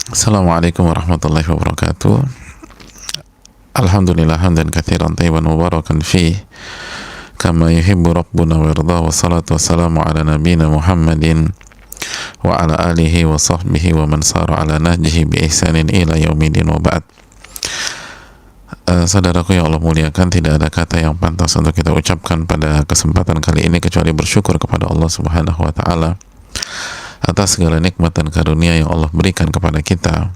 Assalamualaikum warahmatullahi wabarakatuh. Alhamdulillah hamdan katsiran tayyiban mubarakan fih kama yuhibbu rabbuna wa yarda, wassalatu wassalamu ala nabiyyina Muhammadin wa ala alihi wa sahbihi wa man sara ala nahjihi bi ihsanin ila yaumidin wa ba'd. Saudaraku yang Allah muliakan, tidak ada kata yang pantas untuk kita ucapkan pada kesempatan kali ini kecuali bersyukur kepada Allah Subhanahu wa taala atas segala nikmat dan karunia yang Allah berikan kepada kita,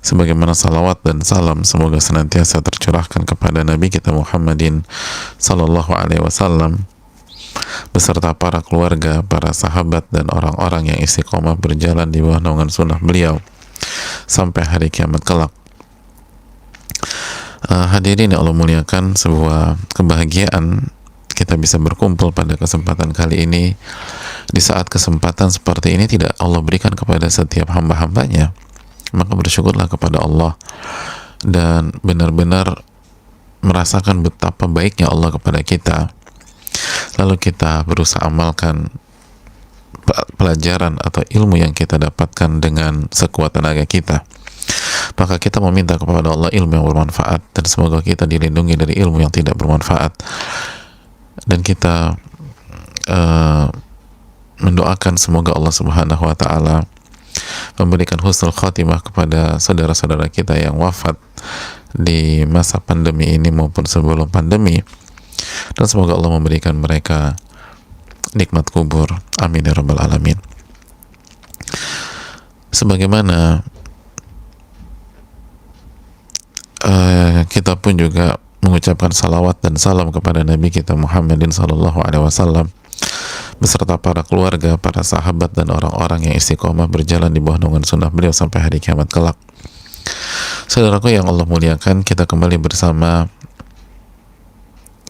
sebagaimana salawat dan salam semoga senantiasa tercurahkan kepada Nabi kita Muhammadin sallallahu alaihi wasallam beserta para keluarga, para sahabat dan orang-orang yang istiqomah berjalan di bawah naungan sunnah beliau sampai hari kiamat kelak. Hadirin yang Allah muliakan, sebuah kebahagiaan kita bisa berkumpul pada kesempatan kali ini di saat kesempatan seperti ini tidak Allah berikan kepada setiap hamba-hambanya. Maka bersyukurlah kepada Allah dan benar-benar merasakan betapa baiknya Allah kepada kita, lalu kita berusaha amalkan pelajaran atau ilmu yang kita dapatkan dengan sekuat tenaga kita. Maka kita meminta kepada Allah ilmu yang bermanfaat, dan semoga kita dilindungi dari ilmu yang tidak bermanfaat, dan kita mendoakan semoga Allah Subhanahu wa taala memberikan husnul khatimah kepada saudara-saudara kita yang wafat di masa pandemi ini maupun sebelum pandemi, dan semoga Allah memberikan mereka nikmat kubur, amin ya rabbal alamin. Sebagaimana kita pun juga mengucapkan salawat dan salam kepada Nabi kita Muhammadin sallallahu alaihi wasallam beserta para keluarga, para sahabat dan orang-orang yang istiqomah berjalan di bawah naungan sunnah beliau sampai hari kiamat kelak. Saudaraku yang Allah muliakan, kita kembali bersama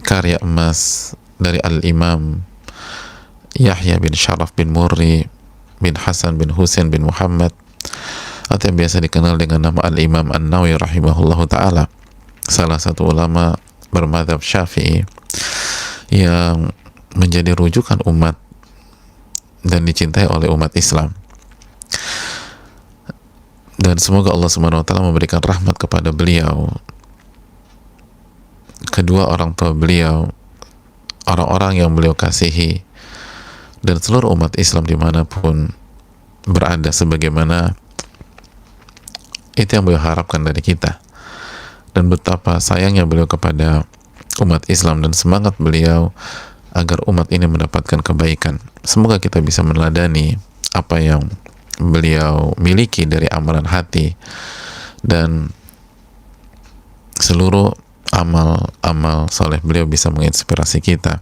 karya emas dari Al-Imam Yahya bin Sharaf bin Murri bin Hasan bin Husain bin Muhammad, atau yang biasa dikenal dengan nama Al-Imam An-Nawawi rahimahullahu ta'ala, salah satu ulama bermadzhab Syafi'i yang menjadi rujukan umat dan dicintai oleh umat Islam. Dan semoga Allah Subhanahu wa taala memberikan rahmat kepada beliau, kedua orang tua beliau, orang-orang yang beliau kasihi, dan seluruh umat Islam dimanapun berada, sebagaimana itu yang beliau harapkan dari kita. Dan betapa sayangnya beliau kepada umat Islam dan semangat beliau agar umat ini mendapatkan kebaikan. Semoga kita bisa meneladani apa yang beliau miliki dari amalan hati, dan seluruh amal soleh beliau bisa menginspirasi kita.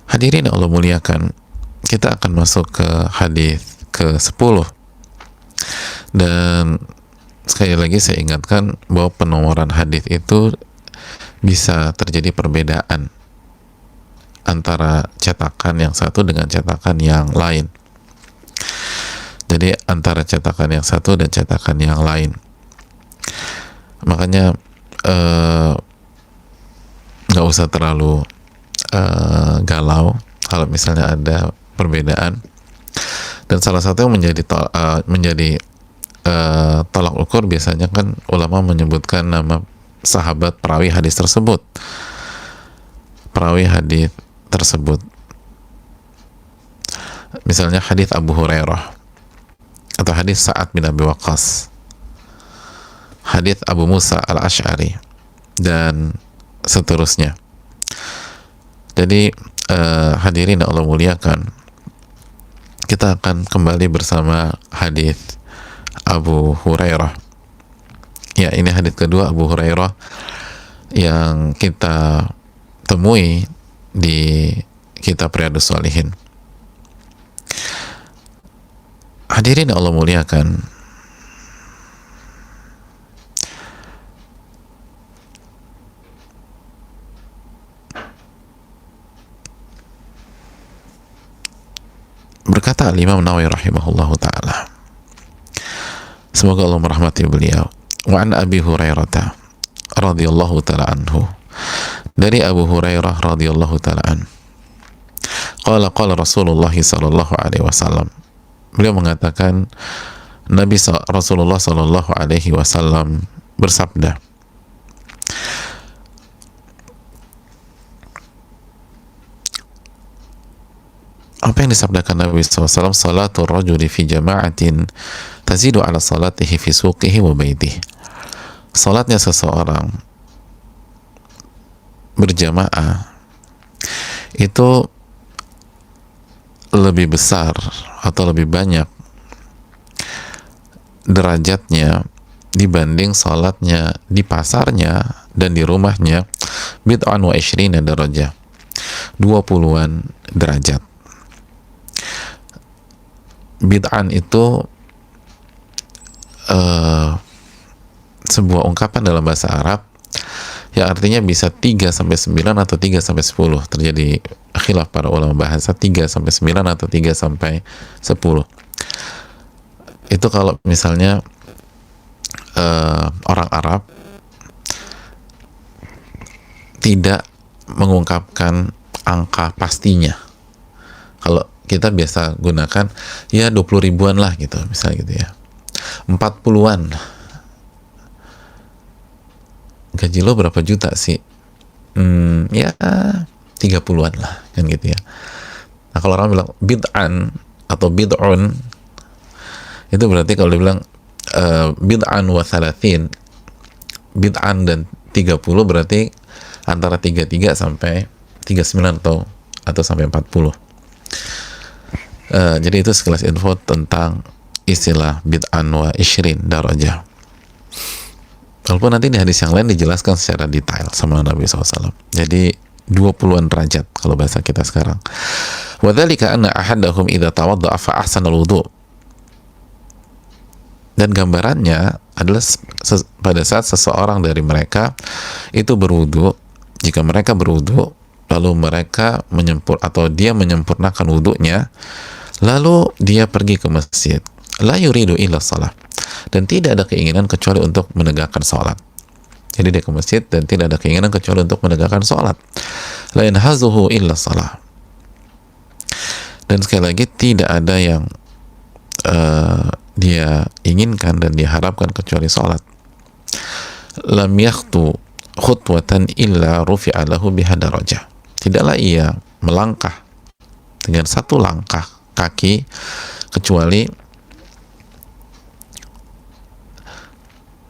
Hadirin yang Allah muliakan, kita akan masuk ke hadis ke-10, dan sekali lagi saya ingatkan bahwa penomoran hadis itu bisa terjadi perbedaan antara cetakan yang satu dengan cetakan yang lain. Jadi antara cetakan yang satu dan cetakan yang lain. Makanya nggak usah terlalu galau kalau misalnya ada perbedaan. Dan salah satu yang menjadi tolak ukur biasanya kan ulama menyebutkan nama sahabat perawi hadis tersebut. Perawi hadis tersebut. Misalnya hadis Abu Hurairah atau hadis Sa'ad bin Abi Waqqas, hadis Abu Musa al-Ash'ari, dan seterusnya. Jadi hadirin yang Allah muliakan, kita akan kembali bersama hadis Abu Hurairah. Ya, ini hadis kedua Abu Hurairah yang kita temui di kitab Riyadhus Shalihin. Hadirin yang Allah muliakan, berkata Al-Imam Nawawi rahimahullahu ta'ala, semoga Allah merahmati beliau, wa an Abi Hurairah radhiyallahu ta'ala anhu, dari Abu Hurairah radhiyallahu ta'ala an, qala Rasulullah sallallahu alaihi wasallam, beliau mengatakan Rasulullah Shallallahu Alaihi Wasallam bersabda, apa yang disabdakan Nabi SAW, salatul rajuli fi jama'atin tazidu ala salatihi fi suqihi wa baitihi. Salatnya seseorang berjamaah itu lebih besar atau lebih banyak derajatnya dibanding salatnya di pasarnya dan di rumahnya bid'an wa ishrina darajah, 20-an derajat. Bid'an itu sebuah ungkapan dalam bahasa Arab yang artinya bisa 3 sampai 9 atau 3 sampai 10. Terjadi khilaf para ulama bahasa 3 sampai 9 atau 3 sampai 10. Itu kalau misalnya orang Arab tidak mengungkapkan angka pastinya. Kalau kita biasa gunakan ya 20 ribuan lah gitu, misalnya gitu ya, 40-an. Gaji lo berapa juta sih? Ya 30-an lah kan gitu ya. Nah kalau orang bilang bid'an atau bid'un, itu berarti kalau dia bilang bid'an wa thalathin, bid'an dan 30 berarti antara 33 sampai 39 atau sampai 40. Jadi itu sekelas info tentang istilah bid'an wa ishrin darajah. Walaupun nanti di hadis yang lain dijelaskan secara detail sama Nabi SAW. Jadi 20-an derajat kalau bahasa kita sekarang. Wa dzalika anna ahadahum idza tawadda'a fa ahsana al-wudu'. Dan gambarannya adalah pada saat seseorang dari mereka itu berwudu, jika mereka berwudu lalu mereka dia menyempurnakan wudunya, lalu dia pergi ke masjid, la yuridu illa shalah, dan tidak ada keinginan kecuali untuk menegakkan sholat. Jadi dia ke masjid dan tidak ada keinginan kecuali untuk menegakkan sholat. La yanhazuhu illa shalah. Dan sekali lagi tidak ada yang dia inginkan dan diharapkan kecuali sholat. Lam yakhtu khutwatan illa rufi'a lahu biha darajah. Tidaklah ia melangkah dengan satu langkah kaki kecuali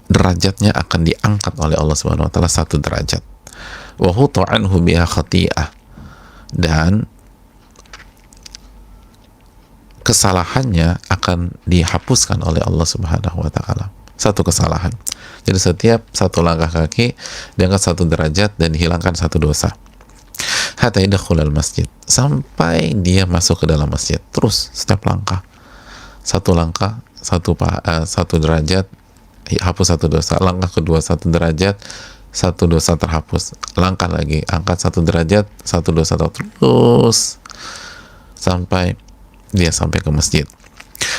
derajatnya akan diangkat oleh Allah Subhanahu wa taala 1 derajat. Wa hutu anhu biha khati'ah, dan kesalahannya akan dihapuskan oleh Allah Subhanahu wa taala. 1 kesalahan. Jadi setiap 1 langkah kaki diangkat 1 derajat dan dihilangkan 1 dosa. Hatta yadkhulal masjid, sampai dia masuk ke dalam masjid. Terus setiap langkah 1 langkah 1 derajat, hapus 1 dosa. Langkah kedua 1 derajat, 1 dosa terhapus. Langkah lagi, angkat 1 derajat, 1 dosa terus sampai dia sampai ke masjid.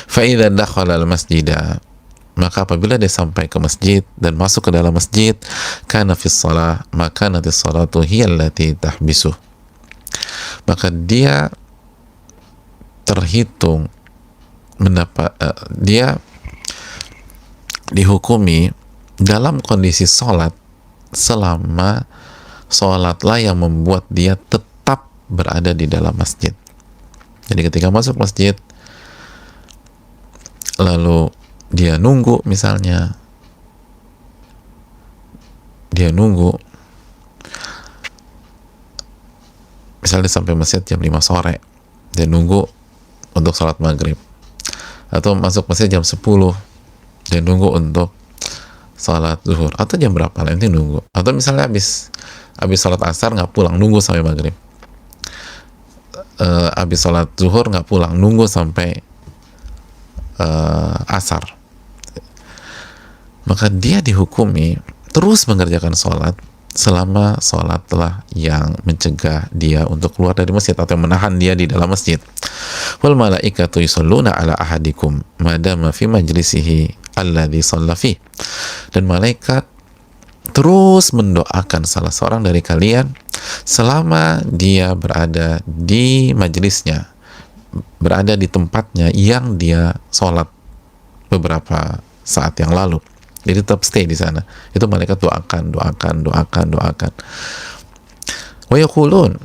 Fa idza dakhala al-masjida, maka apabila dia sampai ke masjid dan masuk ke dalam masjid, kana fi shalah, maka nanti salatu hiya allati tahbisu, maka dia terhitung dia dihukumi dalam kondisi sholat selama sholatlah yang membuat dia tetap berada di dalam masjid. Jadi ketika masuk masjid lalu dia nunggu, misalnya dia nunggu misalnya sampai masjid jam 5 sore, dia nunggu untuk sholat maghrib, atau masuk masjid jam 10, dia nunggu untuk sholat zuhur, atau jam berapa nanti nunggu, atau misalnya habis sholat asar nggak pulang, nunggu sampai maghrib, habis sholat zuhur nggak pulang, nunggu sampai asar, maka dia dihukumi terus mengerjakan sholat selama sholatlah yang mencegah dia untuk keluar dari masjid atau menahan dia di dalam masjid. Wal malaikatu yusalluna ala ahadikum madama fi majlisihi alladhi shalla fi. Dan malaikat terus mendoakan salah seorang dari kalian selama dia berada di majlisnya, berada di tempatnya yang dia sholat beberapa saat yang lalu. Jadi tetap stay di sana. Itu malaikat doakan. Wa yaqulun,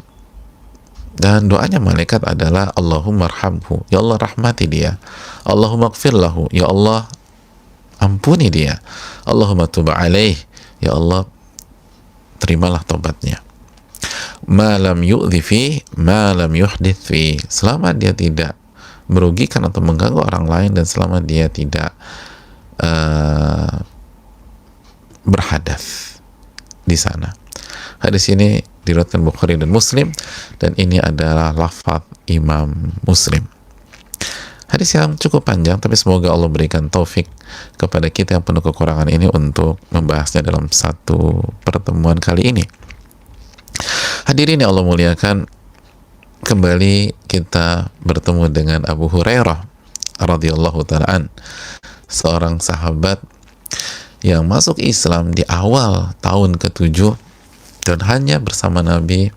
dan doanya malaikat adalah Allahumma arhamhu, ya Allah rahmati dia. Allahumma ighfir lahu, ya Allah ampuni dia. Allahumma tub alaih, ya Allah terimalah tobatnya. Ma lam yu'dhi fi, ma lam yuhdith fi, selama dia tidak merugikan atau mengganggu orang lain, dan selama dia tidak berhadas di sana. Hadis ini diriwayatkan Bukhari dan Muslim, dan ini adalah lafaz Imam Muslim. Hadis yang cukup panjang, tapi semoga Allah berikan taufik kepada kita yang penuh kekurangan ini untuk membahasnya dalam satu pertemuan kali ini. Hadirin yang Allah muliakan, kembali kita bertemu dengan Abu Hurairah radhiyallahu ta'ala, seorang sahabat yang masuk Islam di awal tahun ke-7 dan hanya bersama Nabi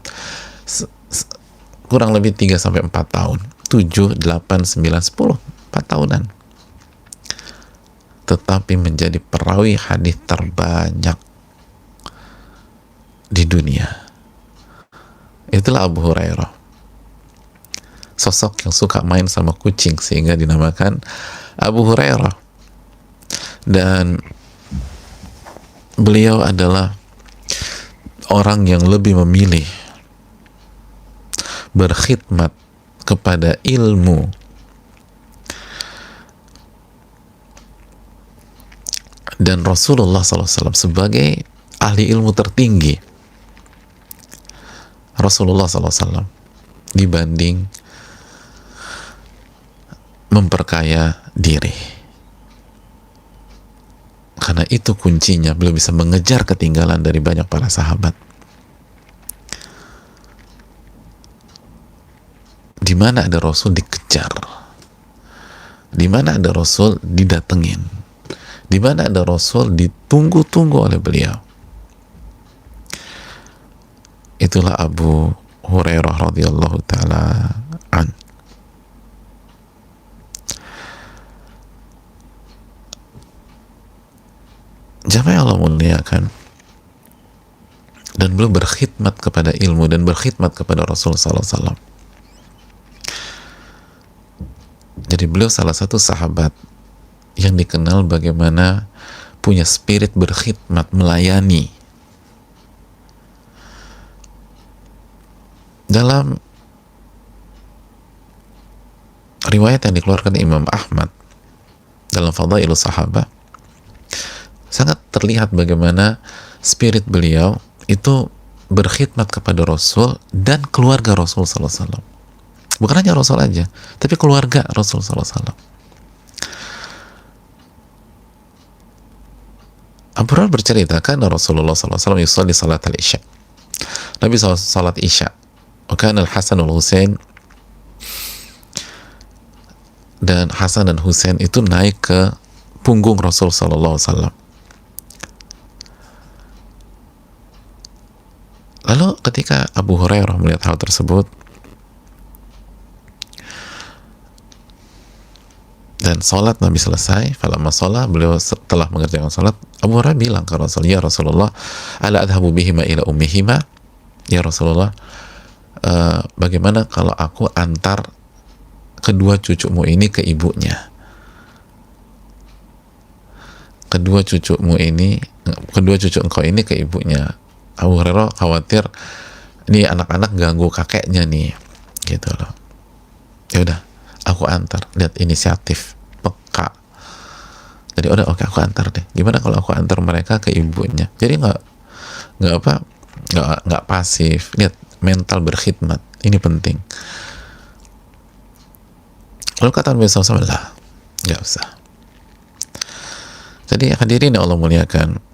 kurang lebih 3-4 tahun. 7, 8, 9, 10, 4 tahunan. Tetapi menjadi perawi hadis terbanyak di dunia. Itulah Abu Hurairah. Sosok yang suka main sama kucing sehingga dinamakan Abu Hurairah. Dan beliau adalah orang yang lebih memilih berkhidmat kepada ilmu dan Rasulullah SAW sebagai ahli ilmu tertinggi, Rasulullah SAW, dibanding memperkaya diri. Karena itu kuncinya, beliau bisa mengejar ketinggalan dari banyak para sahabat. Di mana ada Rasul dikejar, di mana ada Rasul didatengin, di mana ada Rasul ditunggu-tunggu oleh beliau. Itulah Abu Hurairah radhiyallahu ta'ala an. Jamaah Allah muliakan, dan beliau berkhidmat kepada ilmu dan berkhidmat kepada Rasul sallallahu alaihi wasallam. Jadi beliau salah satu sahabat yang dikenal bagaimana punya spirit berkhidmat, melayani. Dalam riwayat yang dikeluarkan Imam Ahmad dalam Fadailus Sahabah, sangat terlihat bagaimana spirit beliau itu berkhidmat kepada Rasul dan keluarga Rasul sallallahu alaihi wasallam. Bukan hanya Rasul aja, tapi keluarga Rasul sallallahu alaihi wasallam. Abu Hurairah bercerita, karena Rasulullah sallallahu alaihi wasallam yusalli salat al-isya. Nabi SAW salat isya. Wa kana al-Hasan wal-Husain, dan Hasan dan Husain itu naik ke punggung Rasul sallallahu alaihi wasallam. Lalu ketika Abu Hurairah melihat hal tersebut dan sholat Nabi selesai, falamma sholat, beliau setelah mengerjakan sholat, Abu Hurairah bilang ke Rasul, ya Rasulullah, ala adhabu bihima ila ummihima, ya Rasulullah, bagaimana kalau aku antar kedua cucumu ini ke ibunya, kedua cucu engkau ini ke ibunya. Abu Hurairah khawatir ini anak-anak ganggu kakeknya nih, gitu loh. Ya udah, aku antar. Lihat inisiatif, peka. Jadi udah, oke, aku antar deh. Gimana kalau aku antar mereka ke ibunya? Jadi nggak pasif. Lihat, mental berkhidmat, ini penting. Lalu kata Nabi SAW, lah, nggak usah. Jadi hadirin yang Allah muliakan,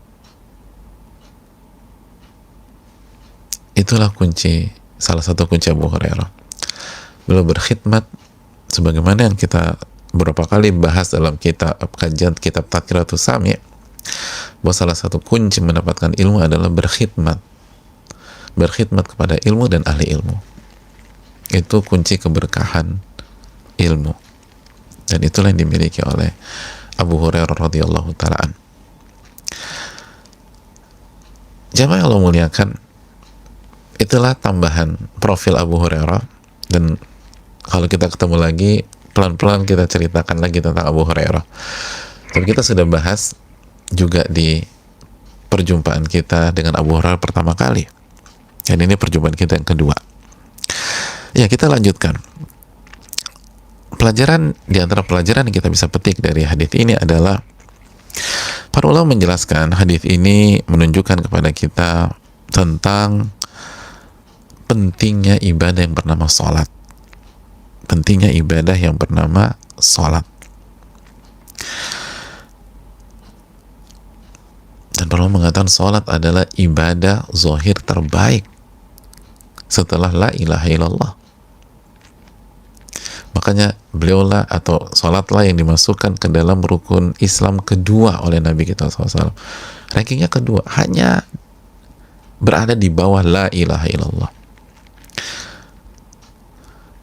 itulah salah satu kunci Abu Hurairah. Beliau berkhidmat sebagaimana yang kita beberapa kali bahas dalam kajian kitab Tadkiratus Sami', bahwa salah satu kunci mendapatkan ilmu adalah berkhidmat kepada ilmu dan ahli ilmu. Itu kunci keberkahan ilmu, dan itulah yang dimiliki oleh Abu Hurairah radhiyallahu ta'ala. Jamaah Allah muliakan, itulah tambahan profil Abu Hurairah. Dan kalau kita ketemu lagi, pelan-pelan kita ceritakan lagi tentang Abu Hurairah. Tapi kita sudah bahas juga di perjumpaan kita dengan Abu Hurairah pertama kali, dan ini perjumpaan kita yang kedua. Ya, kita lanjutkan. Pelajaran, di antara pelajaran yang kita bisa petik dari hadis ini adalah, para ulama menjelaskan hadis ini menunjukkan kepada kita tentang pentingnya ibadah yang bernama sholat. Pentingnya ibadah yang bernama sholat. Dan para ulama mengatakan sholat adalah ibadah zahir terbaik setelah la ilaha illallah. Makanya beliaulah, atau sholatlah yang dimasukkan ke dalam rukun Islam kedua oleh Nabi kita SAW. Rankingnya kedua, hanya berada di bawah la ilaha illallah.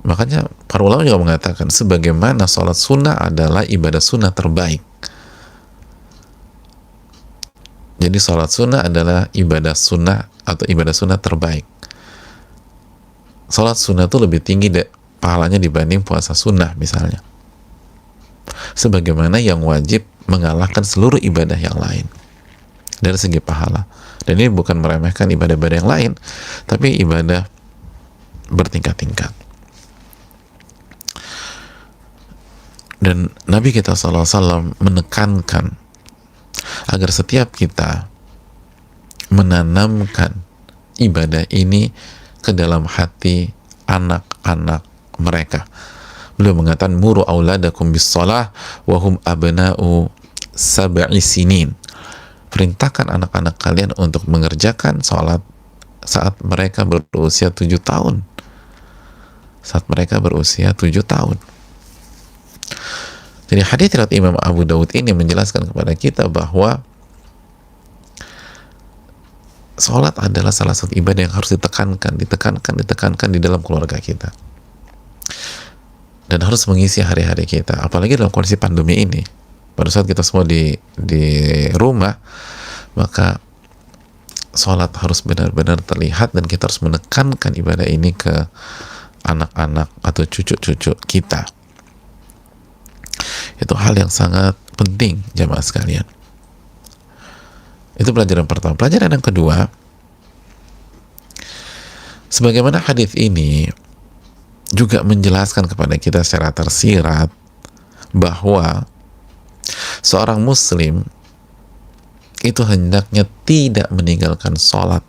Makanya para ulama juga mengatakan, sebagaimana sholat sunnah adalah ibadah sunnah terbaik. Jadi sholat sunnah adalah ibadah sunnah atau ibadah sunnah terbaik. Sholat sunnah itu lebih tinggi pahalanya dibanding puasa sunnah misalnya. Sebagaimana yang wajib mengalahkan seluruh ibadah yang lain dari segi pahala. Dan ini bukan meremehkan ibadah-ibadah yang lain, tapi ibadah bertingkat-tingkat. Dan Nabi kita SAW menekankan agar setiap kita menanamkan ibadah ini ke dalam hati anak-anak mereka. Beliau mengatakan, muru auladakum bis shalah wa hum abna'u sab'i sinin. Perintahkan anak-anak kalian untuk mengerjakan sholat saat mereka berusia 7 tahun. Saat mereka berusia 7 tahun. Jadi hadits riwayat Imam Abu Daud ini menjelaskan kepada kita bahwa sholat adalah salah satu ibadah yang harus ditekankan di dalam keluarga kita. Dan harus mengisi hari-hari kita, apalagi dalam kondisi pandemi ini. Pada saat kita semua di rumah, maka sholat harus benar-benar terlihat, dan kita harus menekankan ibadah ini ke anak-anak atau cucu-cucu kita. Itu hal yang sangat penting, jamaah sekalian. Itu pelajaran pertama. Pelajaran yang kedua, sebagaimana hadis ini juga menjelaskan kepada kita secara tersirat bahwa seorang muslim itu hendaknya tidak meninggalkan sholat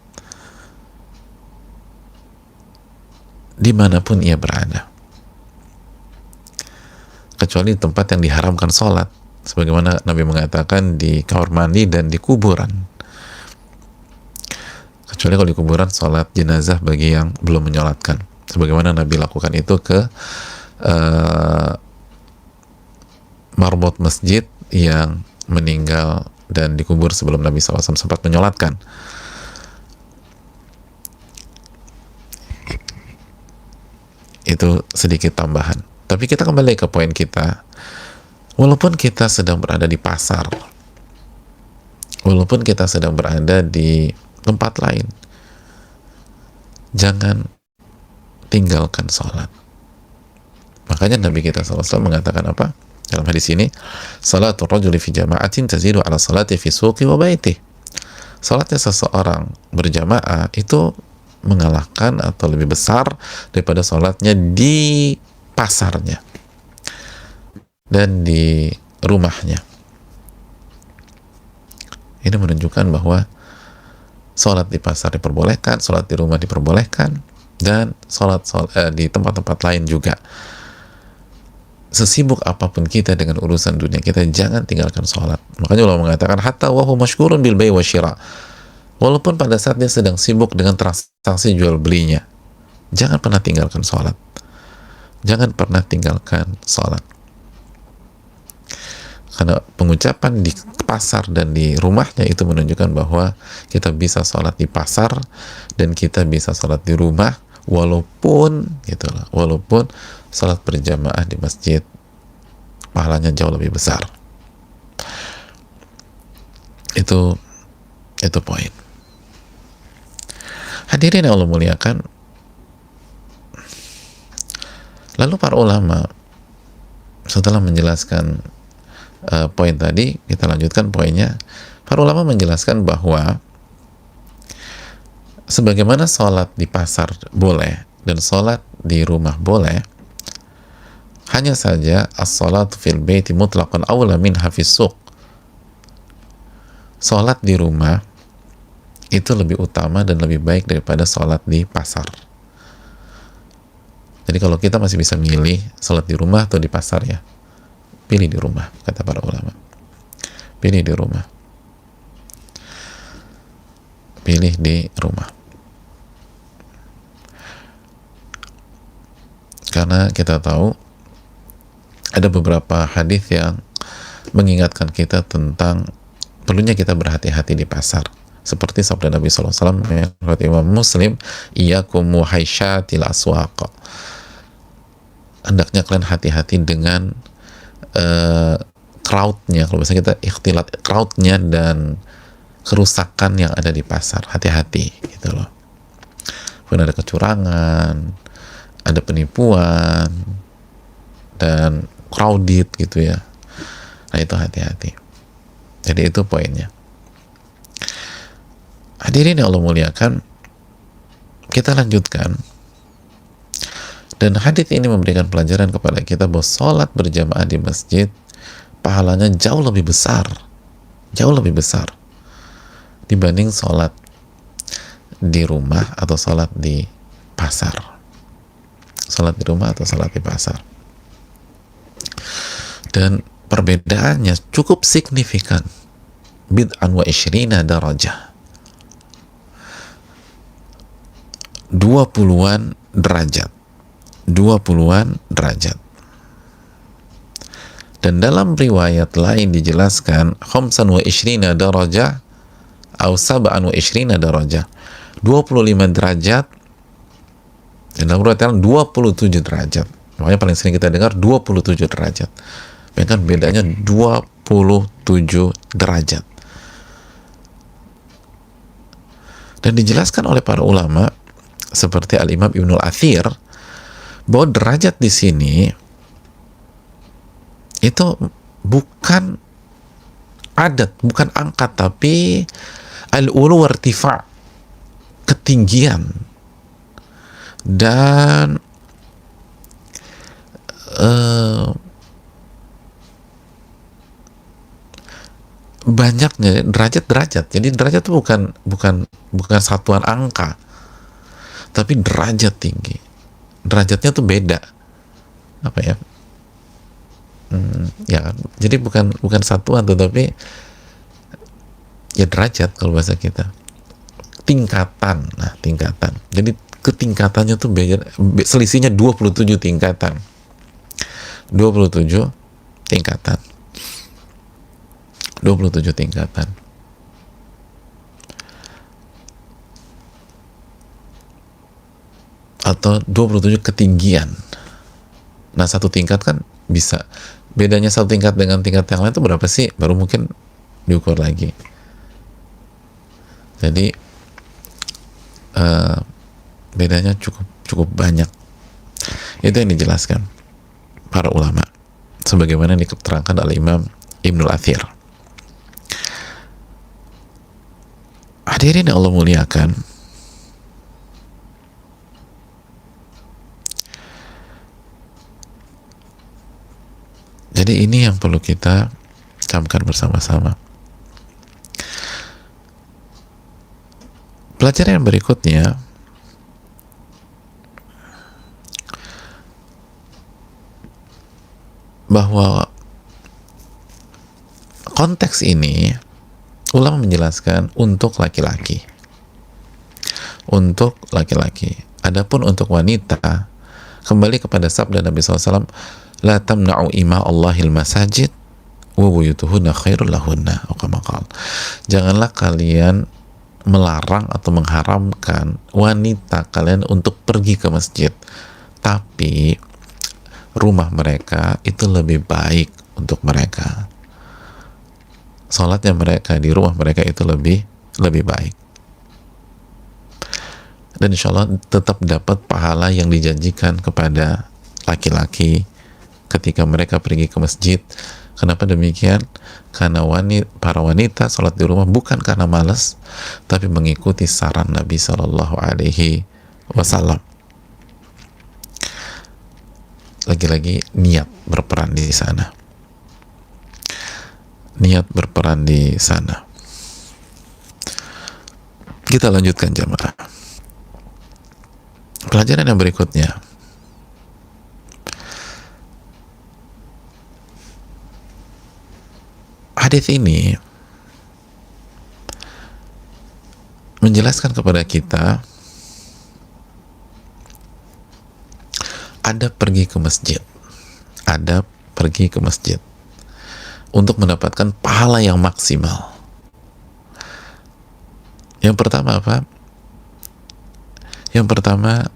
dimanapun ia berada, kecuali di tempat yang diharamkan sholat, sebagaimana Nabi mengatakan di kamar mandi dan di kuburan. Kecuali kalau di kuburan, sholat jenazah bagi yang belum menyolatkan, sebagaimana Nabi lakukan itu ke marbot masjid yang meninggal dan dikubur sebelum Nabi SAW sempat menyolatkan. Itu sedikit tambahan. Tapi kita kembali ke poin kita. Walaupun kita sedang berada di pasar, walaupun kita sedang berada di tempat lain, jangan tinggalkan sholat. Makanya Nabi kita SAW mengatakan apa? Dalam hadis ini, salatul rajuli fi jama'atin tazidu ala salati fi suqi wa baitih. Salatnya seseorang berjamaah itu mengalahkan atau lebih besar daripada salatnya di pasarnya dan di rumahnya. Ini menunjukkan bahwa sholat di pasar diperbolehkan, sholat di rumah diperbolehkan, dan sholat di tempat-tempat lain juga. Sesibuk apapun kita dengan urusan dunia, kita jangan tinggalkan sholat. Makanya Allah mengatakan, hatta wa huwa mashghulun bil bai' wa syira. Walaupun pada saat dia sedang sibuk dengan transaksi jual belinya, jangan pernah tinggalkan sholat. Jangan pernah tinggalkan sholat. Karena pengucapan di pasar dan di rumahnya itu menunjukkan bahwa kita bisa sholat di pasar dan kita bisa sholat di rumah, walaupun sholat berjamaah di masjid pahalanya jauh lebih besar. Itu poin. Hadirin yang Allah muliakan, lalu para ulama setelah menjelaskan poin tadi, kita lanjutkan poinnya. Para ulama menjelaskan bahwa sebagaimana sholat di pasar boleh dan sholat di rumah boleh, hanya saja as-sholatu fil baiti mutlaqan awla min hafiz suq. Sholat di rumah itu lebih utama dan lebih baik daripada sholat di pasar. Jadi kalau kita masih bisa milih sholat di rumah atau di pasar, ya pilih di rumah, kata para ulama. Pilih di rumah. Pilih di rumah. Karena kita tahu ada beberapa hadis yang mengingatkan kita tentang perlunya kita berhati-hati di pasar. Seperti sabda Nabi SAW yang riwayat Imam Muslim, iyyakum muhaisyatil aswaq. Hendaknya kalian hati-hati dengan crowd-nya, kalau misalnya kita ikhtilat crowd-nya dan kerusakan yang ada di pasar. Hati-hati gitu loh. Mungkin ada kecurangan, ada penipuan, dan crowded gitu ya. Nah itu hati-hati. Jadi itu poinnya. Hadirin yang Allah muliakan, kita lanjutkan. Dan hadits ini memberikan pelajaran kepada kita bahwa sholat berjamaah di masjid pahalanya jauh lebih besar dibanding sholat di rumah atau sholat di pasar. Sholat di rumah atau sholat di pasar. Dan perbedaannya cukup signifikan. Bid'an wa ishrina darajah. 20-an derajat. 20-an derajat. Dan dalam riwayat lain dijelaskan khamsan wa ishrina darajah atau sab'an wa ishrina darajah. 25 derajat. Dan dalam riwayat lain 27 derajat. Makanya paling sering kita dengar 27 derajat. Bayangkan bedanya 27 derajat. Dan dijelaskan oleh para ulama seperti Al-Imam Ibnul Athir bahwa derajat di sini itu bukan adat, bukan angka, tapi al-ulu wartifa', ketinggian dan banyaknya derajat-derajat. Jadi derajat itu bukan satuan angka, tapi derajat tinggi. Derajatnya tuh beda. Apa ya? Ya, jadi bukan satuan, tetapi ya derajat kalau bahasa kita. Tingkatan. Nah, tingkatan. Jadi ketingkatannya tuh beda, selisihnya 27 tingkatan. 27 tingkatan. 27 tingkatan. Atau 27 ketinggian. Nah, satu tingkat kan bisa, bedanya satu tingkat dengan tingkat yang lain itu berapa sih? Baru mungkin diukur lagi. Jadi bedanya cukup banyak. Itu yang dijelaskan para ulama sebagaimana diterangkan oleh Imam Ibnul Athir. Hadirin yang Allah muliakan, jadi ini yang perlu kita camkan bersama-sama. Pelajaran yang berikutnya, bahwa konteks ini ulama menjelaskan untuk laki-laki. Untuk laki-laki. Adapun untuk wanita, kembali kepada sabda Nabi SAW, la tamna'u ima Allahil masajid wa buyutuhunna khairul lahunna. Janganlah kalian melarang atau mengharamkan wanita kalian untuk pergi ke masjid, tapi rumah mereka itu lebih baik untuk mereka. sholatnya mereka di rumah mereka itu lebih baik, dan insya Allah tetap dapat pahala yang dijanjikan kepada laki-laki ketika mereka pergi ke masjid. Kenapa demikian? Karena para wanita sholat di rumah bukan karena malas, tapi mengikuti saran Nabi Shallallahu Alaihi Wasallam. Lagi-lagi niat berperan di sana. Niat berperan di sana. Kita lanjutkan jamaah. Pelajaran yang berikutnya. Hadis ini menjelaskan kepada kita ada pergi ke masjid untuk mendapatkan pahala yang maksimal. Yang pertama apa? Yang pertama,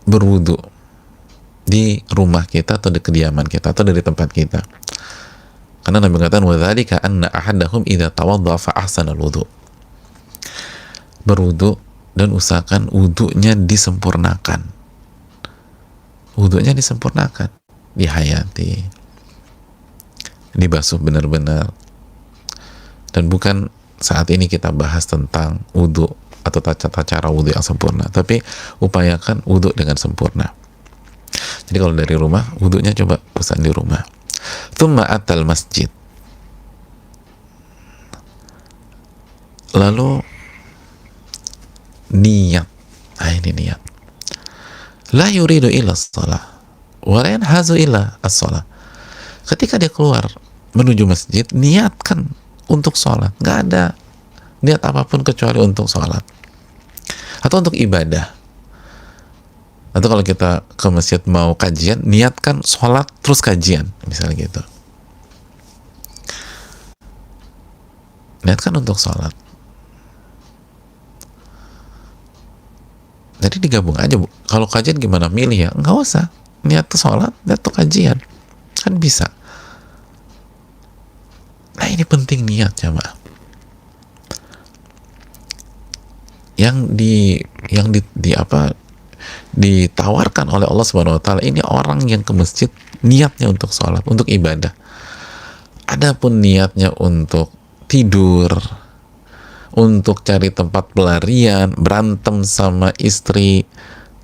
berwudu di rumah kita atau di kediaman kita atau dari tempat kita. Karena Nabi mengatakan wadzalika anna ahadahum idza tawaddaa fa ahsana al-wudu. Berwudu dan usahakan wudunya disempurnakan. Wudunya disempurnakan, dihayati, dibasuh benar-benar. Dan bukan saat ini kita bahas tentang wudu atau tata cara wudu yang sempurna, tapi upayakan wudu dengan sempurna. Jadi kalau dari rumah, wudunya coba usahakan di rumah. Tsumma atal masjid. Lalu niat. Ini niat. La yuridu illa shalah wa la yanhazu illa as-shalah. Ketika dia keluar menuju masjid, niatkan untuk sholat. Nggak ada niat apapun kecuali untuk sholat atau untuk ibadah. Atau kalau kita ke masjid mau kajian, niatkan sholat terus kajian, misalnya gitu. Niatkan untuk sholat. Jadi digabung aja, Bu. Kalau kajian gimana milih ya? Nggak usah. Niat tuh sholat, niat tuh kajian. Kan bisa. Nah ini penting niat jamaah. Yang ditawarkan oleh Allah Subhanahu wa taala ini orang yang ke masjid niatnya untuk sholat, untuk ibadah. Adapun niatnya untuk tidur, untuk cari tempat pelarian, berantem sama istri,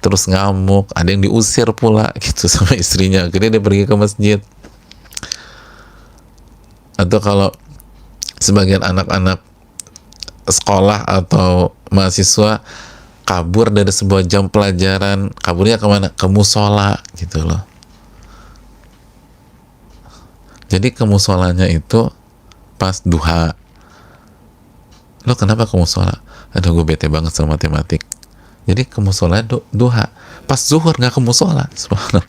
terus ngamuk, ada yang diusir pula gitu sama istrinya, akhirnya dia pergi ke masjid. Atau kalau sebagian anak-anak sekolah atau mahasiswa kabur dari sebuah jam pelajaran, kaburnya kemana? Ke musola gitu loh. Jadi ke musolanya itu pas duha. Lo kenapa ke musola? Aduh gue bete banget sama matematik. Jadi ke musola duha. Pas zuhur nggak ke musola. Subhanallah.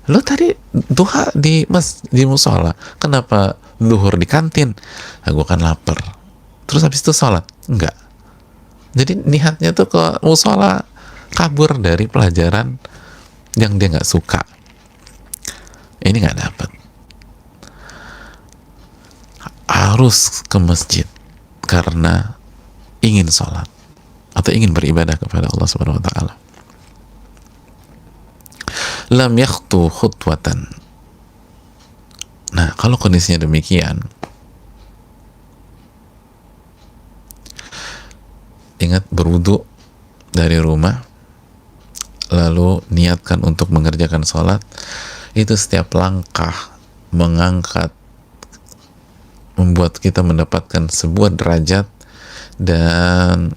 Lo tadi duha di musola. Kenapa zuhur di kantin? Gue kan lapar. Terus habis itu sholat? Enggak. Jadi niatnya tuh ke musola, kabur dari pelajaran yang dia nggak suka. Ini nggak dapat. Harus ke masjid karena ingin sholat atau ingin beribadah kepada Allah Subhanahu wa taala. Lam yakhtu khutwatan. Nah, kalau kondisinya demikian, ingat berwudu dari rumah, lalu niatkan untuk mengerjakan sholat. Itu setiap langkah mengangkat, membuat kita mendapatkan sebuah derajat dan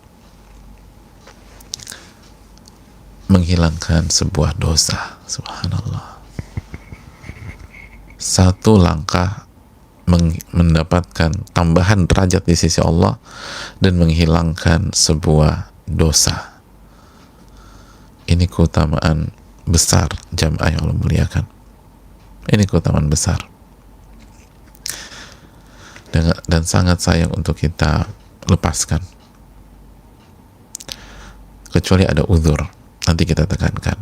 menghilangkan sebuah dosa. Subhanallah. Satu langkah mendapatkan tambahan derajat di sisi Allah dan menghilangkan sebuah dosa. Ini keutamaan besar jamaah yang Allah muliakan. Ini keutamaan besar. Dan sangat sayang untuk kita lepaskan. Kecuali ada uzur, nanti kita tekankan.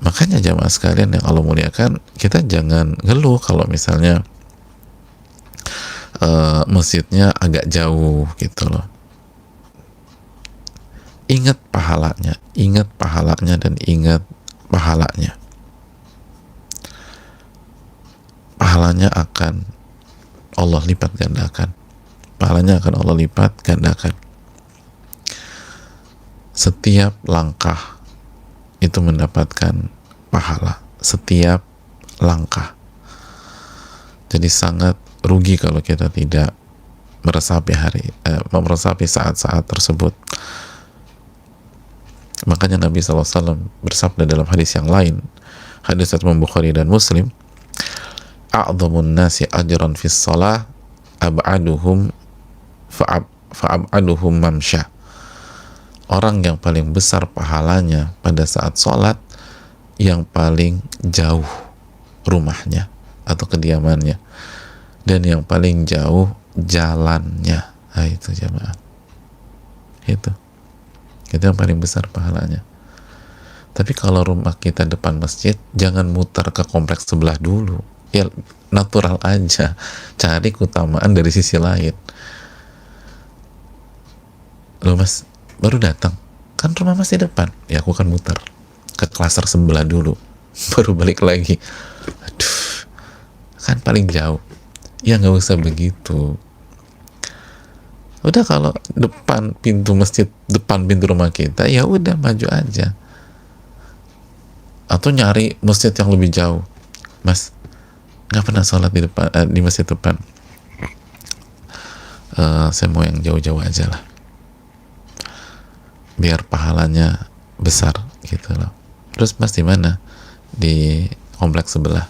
Makanya jamaah sekalian yang Allah muliakan, kita jangan ngeluh kalau misalnya masjidnya agak jauh gitu loh. Ingat pahalanya dan ingat pahalanya. Pahalanya akan Allah lipat gandakan. Pahalanya akan Allah lipat gandakan. Setiap langkah itu mendapatkan pahala. Setiap langkah. Jadi sangat rugi kalau kita tidak meresapi saat-saat tersebut. Makanya Nabi SAW bersabda dalam hadis yang lain, hadis Imam Bukhari dan Muslim, a'dhamun nasi ajran fis shalah ab'aduhum fa'ab'aduhum mamsya. Orang yang paling besar pahalanya pada saat sholat, yang paling jauh rumahnya atau kediamannya, dan yang paling jauh jalannya. Nah, itu jamaah, itu yang paling besar pahalanya. Tapi kalau rumah kita depan masjid, jangan muter ke kompleks sebelah dulu, ya natural aja, cari keutamaan dari sisi lain. Loh mas, baru datang, kan rumah masih depan, ya aku kan muter ke klaster sebelah dulu, baru balik lagi. Aduh, kan paling jauh. Ya nggak usah begitu. Udah, kalau depan pintu masjid, depan pintu rumah kita, ya udah maju aja. Atau nyari masjid yang lebih jauh. Mas, nggak pernah sholat di depan, di masjid depan. Saya mau yang jauh-jauh aja lah, biar pahalanya besar gitu loh. Terus mas di mana? Di kompleks sebelah.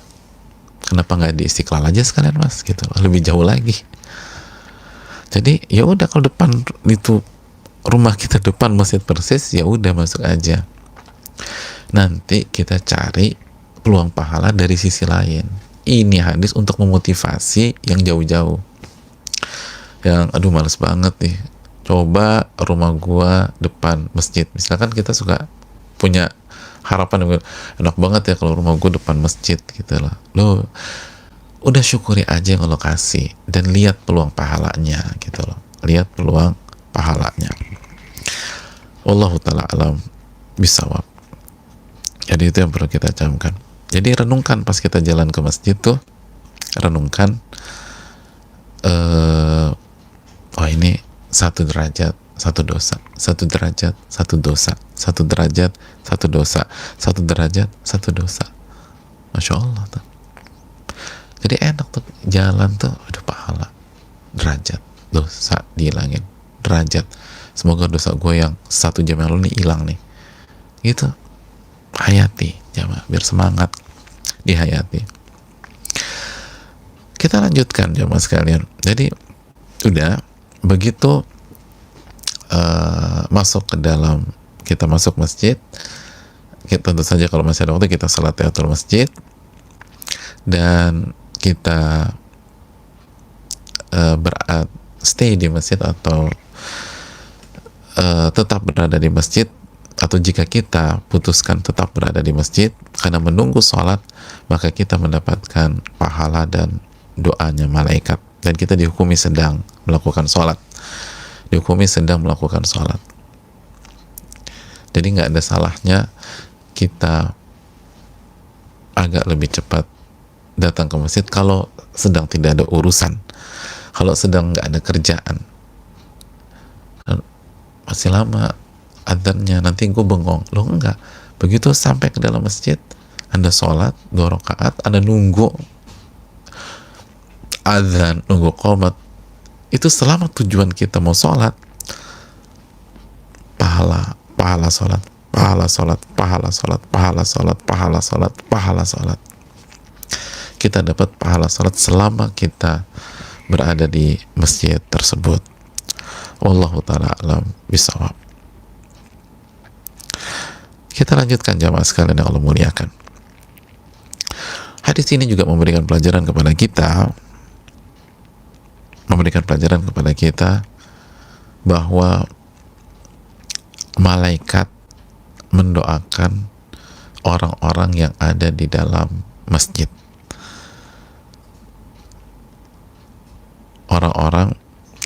Kenapa nggak di Istiqlal aja sekalian mas gitu loh, lebih jauh lagi. Jadi ya udah, kalau depan itu rumah kita depan masjid persis, ya udah masuk aja. Nanti kita cari peluang pahala dari sisi lain. Ini hadis untuk memotivasi yang jauh-jauh, yang aduh males banget nih, coba rumah gua depan masjid. Misalkan kita suka punya harapan, enak banget ya kalau rumah gua depan masjid gitu loh. Lo udah syukuri aja yang Allah kasih dan lihat peluang pahalanya gitu loh. Lihat peluang pahalanya. Wallahu ta'ala alam bisawab. Jadi itu yang perlu kita camkan. Jadi renungkan pas kita jalan ke masjid tuh, renungkan oh ini 1 derajat 1 dosa, 1 derajat 1 dosa, 1 derajat 1 dosa, 1 derajat 1 dosa. Masya Allah tuh. Jadi enak tuh jalan tuh, udah pahala, derajat, dosa dihilangin, derajat, semoga dosa gue yang 1 jam yang lalu nih hilang nih, gitu. Hayati jamaah, biar semangat dihayati. Kita lanjutkan jamaah sekalian. Jadi udah begitu masuk ke dalam, kita masuk masjid, kita tentu saja kalau masih ada waktu kita salat tahiyatul masjid, dan kita stay di masjid atau tetap berada di masjid, atau jika kita putuskan tetap berada di masjid karena menunggu sholat, maka kita mendapatkan pahala dan doanya malaikat, dan kita dihukumi sedang melakukan sholat, dihukumi sedang melakukan sholat. Jadi nggak ada salahnya kita agak lebih cepat datang ke masjid kalau sedang tidak ada urusan, kalau sedang nggak ada kerjaan. Masih lama adzannya, nanti gue bengong. Lo enggak, begitu sampai ke dalam masjid, Anda sholat 2 rakaat, Anda nunggu adzan, nunggu qomat, itu selama tujuan kita mau sholat, pahala sholat, pahala sholat, pahala sholat, pahala sholat, pahala sholat, pahala sholat. Kita dapat pahala sholat selama kita berada di masjid tersebut. Wallahu ta'ala alam bisawab. Kita lanjutkan jamaah sekalian yang Allah muliakan. Hadis ini juga memberikan pelajaran kepada kita bahwa malaikat mendoakan orang-orang yang ada di dalam masjid, orang-orang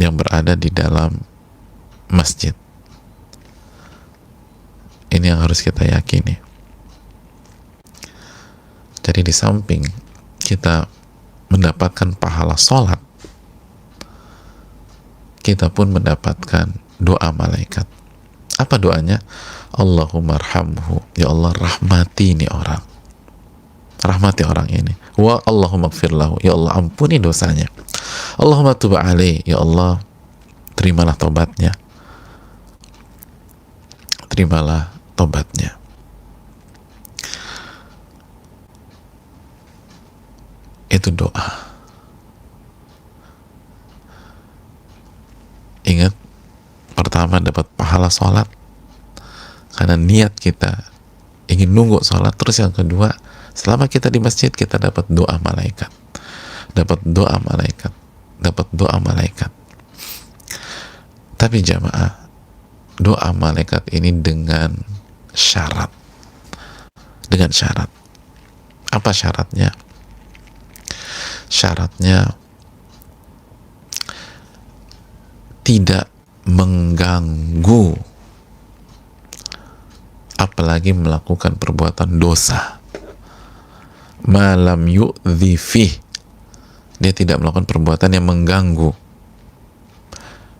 yang berada di dalam masjid. Ini yang harus kita yakini. Jadi di samping kita mendapatkan pahala sholat, kita pun mendapatkan doa malaikat. Apa doanya? Allahumma arhamhu, ya Allah rahmati ini orang, rahmati orang ini. Wa Allahumma gfir lahu, ya Allah ampuni dosanya. Allahumma tub alaih, ya Allah terimalah tobatnya, terimalah tobatnya. Itu doa. Ingat, pertama dapat pahala sholat karena niat kita ingin nunggu sholat. Terus yang kedua, selama kita di masjid kita dapat doa malaikat, dapat doa malaikat, dapat doa malaikat. Tapi jamaah, doa malaikat ini dengan syarat. Dengan syarat. Apa syaratnya? Syaratnya tidak mengganggu, apalagi melakukan perbuatan dosa. Malam yu'dhi fih, dia tidak melakukan perbuatan yang mengganggu,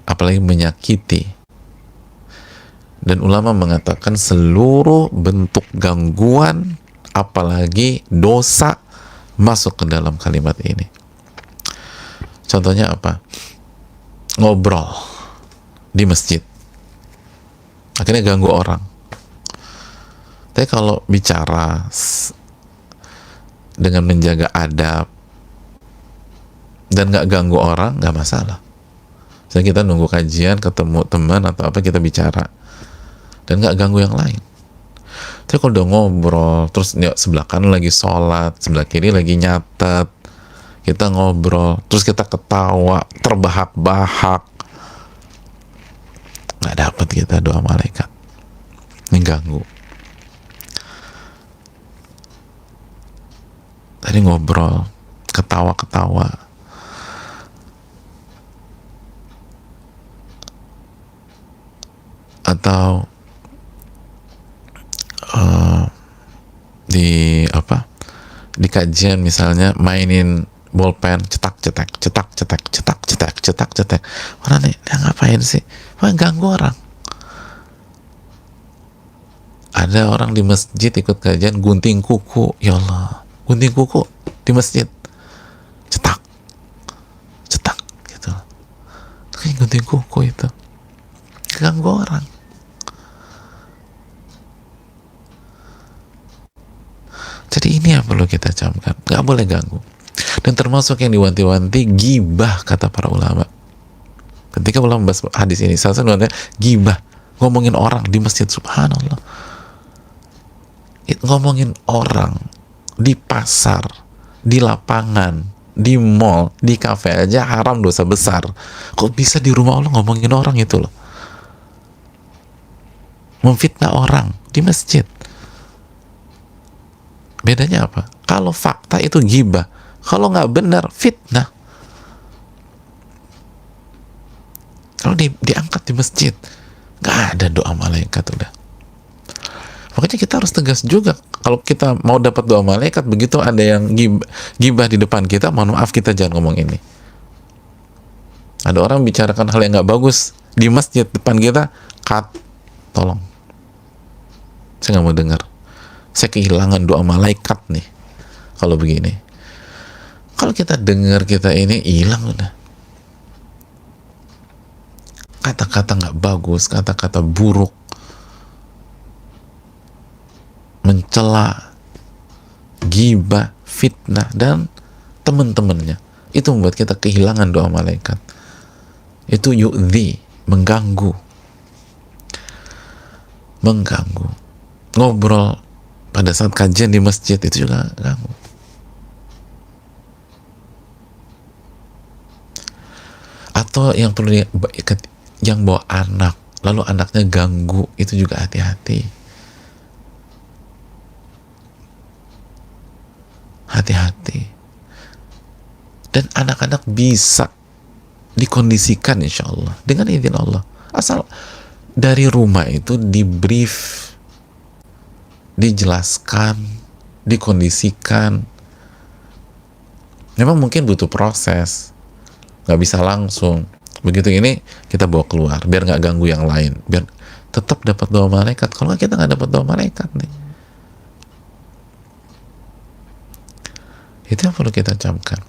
apalagi menyakiti. Dan ulama mengatakan seluruh bentuk gangguan, apalagi dosa, masuk ke dalam kalimat ini. Contohnya apa? Ngobrol di masjid, akhirnya ganggu orang. Tapi kalau bicara dengan menjaga adab dan gak ganggu orang, gak masalah. Misalnya kita nunggu kajian, ketemu teman atau apa, kita bicara dan gak ganggu yang lain. Tapi kalau udah ngobrol, terus ya, sebelah kanan lagi sholat, sebelah kiri lagi nyatet, kita ngobrol, terus kita ketawa, terbahak-bahak, nggak dapat kita doa malaikat, mengganggu. Tadi ngobrol, ketawa-ketawa, atau di kajian misalnya mainin bolpen, cetak-cetak, cetak-cetak, cetak-cetak, cetak-cetak. Orang nih, dia ngapain sih? Wah, ganggu orang. Ada orang di masjid ikut kajian gunting kuku, ya Allah, gunting kuku di masjid, cetak, cetak, gitu. Kayak gunting kuku itu, ganggu orang. Jadi ini yang perlu kita camkan, nggak boleh ganggu. Dan termasuk yang diwanti-wanti gibah, kata para ulama. Ketika ulama bahas hadis ini, salah satunya gibah, ngomongin orang di masjid, subhanallah. Ngomongin orang di pasar, di lapangan, di mall, di kafe aja haram, dosa besar. Kok bisa di rumah Allah ngomongin orang itu loh? Memfitnah orang di masjid. Bedanya apa? Kalau fakta itu gibah, kalau nggak benar fitnah. Kalau diangkat di masjid, nggak ada doa malaikat udah. Makanya kita harus tegas juga. Kalau kita mau dapat doa malaikat, begitu ada yang gibah di depan kita, mohon maaf, kita jangan ngomong ini. Ada orang bicarakan hal yang nggak bagus di masjid depan kita, cut, tolong. Saya nggak mau dengar. Saya kehilangan doa malaikat nih kalau begini. Kalau kita dengar, kita ini hilang udah. Kata-kata nggak bagus, kata-kata buruk, mencela, gibah, fitnah, dan teman-temannya, itu membuat kita kehilangan doa malaikat. Itu yu'dhi, mengganggu. Ngobrol pada saat kajian di masjid itu juga ganggu. Atau yang perlu yang bawa anak, lalu anaknya ganggu, itu juga hati-hati. hati-hati. Dan anak-anak bisa dikondisikan insya Allah dengan izin Allah, asal dari rumah itu di brief, dijelaskan, dikondisikan. Memang mungkin butuh proses, nggak bisa langsung begitu ini kita bawa keluar biar nggak ganggu yang lain, biar tetap dapat doa malaikat. Kalau nggak, kita nggak dapat doa malaikat nih. Itu yang perlu kita camkan.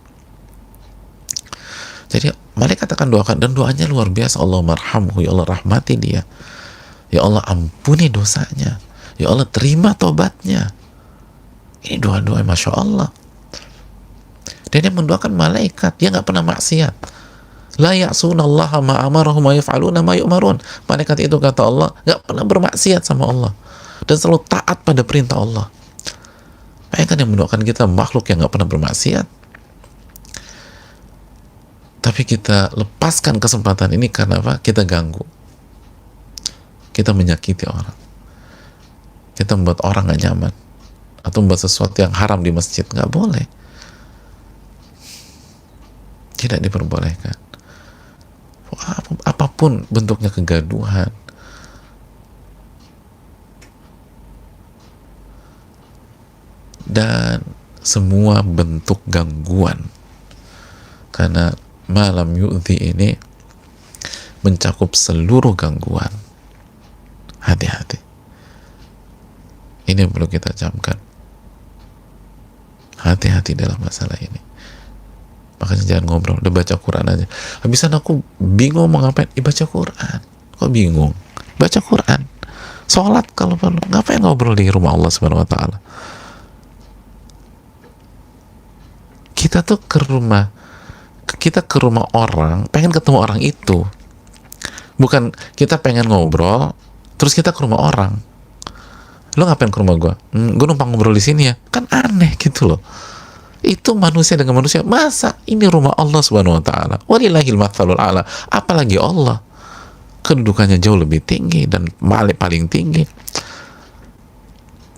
Jadi malaikat akan doakan, dan doanya luar biasa. Allah marhamhu, ya Allah rahmati dia, ya Allah ampuni dosanya, ya Allah terima tobatnya. Ini doa-doa Masya Allah. Dan dia mendoakan malaikat, dia nggak pernah maksiat. La ya'sunallaha ma amarahum wa yaf'aluna ma yu'marun. Malaikat itu, kata Allah, nggak pernah bermaksiat sama Allah dan selalu taat pada perintah Allah. Bayangkan yang mendoakan kita makhluk yang nggak pernah bermaksiat. Tapi kita lepaskan kesempatan ini karena apa? Kita ganggu, kita menyakiti orang, kita membuat orang gak nyaman, atau membuat sesuatu yang haram di masjid. Nggak boleh, tidak diperbolehkan. Apapun bentuknya kegaduhan, dan semua bentuk gangguan, karena malam yu'zi ini mencakup seluruh gangguan. Hati-hati, ini yang perlu kita camkan. Hati-hati dalam masalah ini. Makanya jangan ngobrol, udah baca Quran aja. Habisan aku bingung mau ngapain, baca Quran. Kok bingung? Baca Quran, sholat kalau perlu. Ngapain ngobrol di rumah Allah Subhanahu Wa Taala? Kita tuh kita ke rumah orang, pengen ketemu orang itu, bukan kita pengen ngobrol terus kita ke rumah orang. Lo ngapain ke rumah gue? Gue numpang ngobrol di sini ya, kan aneh gitu loh. Itu manusia dengan manusia. Masa ini rumah Allah Subhanahu Wa Taala, walillahil matsalul a'la. Apalagi Allah, kedudukannya jauh lebih tinggi dan paling tinggi.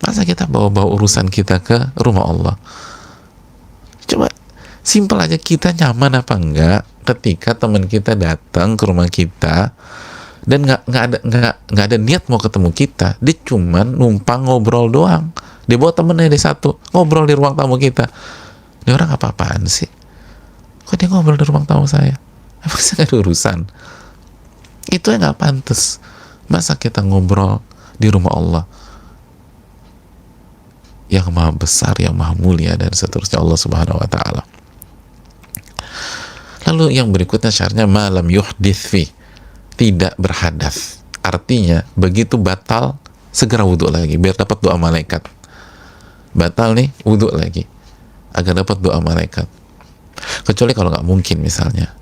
Masa kita bawa-bawa urusan kita ke rumah Allah? Coba simpel aja, kita nyaman apa enggak ketika teman kita datang ke rumah kita dan nggak ada niat mau ketemu kita, dia cuman numpang ngobrol doang, dia bawa temennya di satu, ngobrol di ruang tamu kita. Ini orang apa-apaan sih? Kok dia ngobrol di ruang tamu saya? Emang saya nggak ada urusan? Itu yang nggak pantas. Masa kita ngobrol di rumah Allah yang maha besar, yang maha mulia, dan seterusnya, Allah Subhanahu Wa Taala. Lalu yang berikutnya syaratnya malam yuhdits fi, tidak berhadas. Artinya begitu batal segera wudhu lagi biar dapat doa malaikat. Batal nih, wudhu lagi agar dapat doa malaikat. Kecuali kalau nggak mungkin, misalnya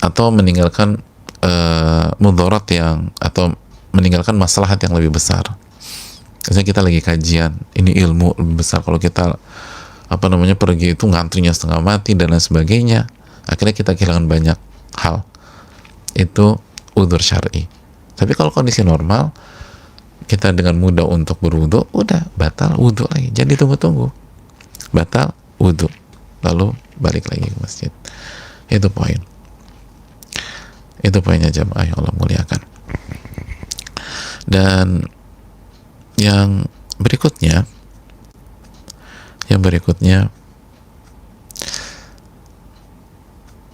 atau meninggalkan mudarat atau meninggalkan maslahat yang lebih besar. Misalnya kita lagi kajian, ini ilmu lebih besar, kalau kita pergi itu ngantrinya setengah mati dan lain sebagainya, akhirnya kita kehilangan banyak hal. Itu udzur syar'i. Tapi kalau kondisi normal, kita dengan mudah untuk berwudu, udah batal wudu lagi, jadi tunggu-tunggu, batal wudu, lalu balik lagi ke masjid. Itu poinnya jamaah yang Allah muliakan. Dan yang berikutnya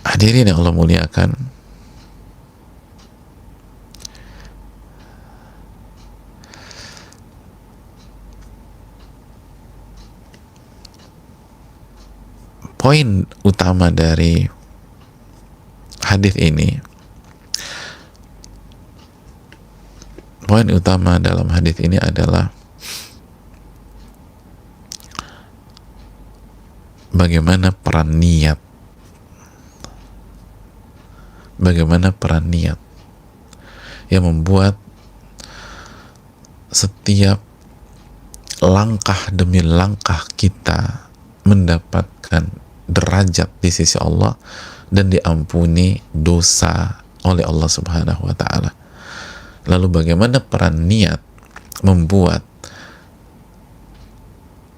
hadirin yang Allah muliakan, poin utama dari hadis ini, poin utama dalam hadis ini adalah bagaimana peran niat yang membuat setiap langkah demi langkah kita mendapatkan derajat di sisi Allah dan diampuni dosa oleh Allah Subhanahu wa Ta'ala. Lalu bagaimana peran niat membuat